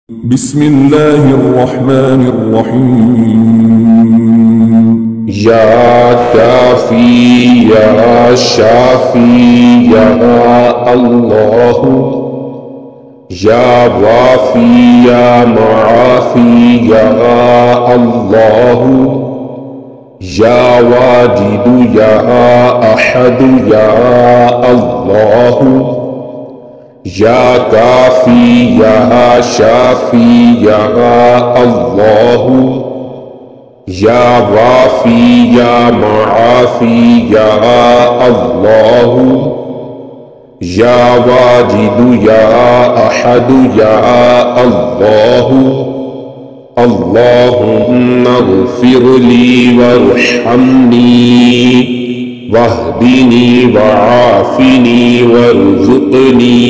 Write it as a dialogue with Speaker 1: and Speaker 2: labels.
Speaker 1: بسم الله الرحمن الرحيم.
Speaker 2: يا كافي يا شافي يا الله، يا وافي يا معافي يا الله، يا واجد يا أحد يا الله، يا كافي يا شافي يا الله، يا وافي يا معافي يا الله، يا واجد يا أحد يا الله. اللهم اغفر لي وارحمني واهدني وعافني وارزقني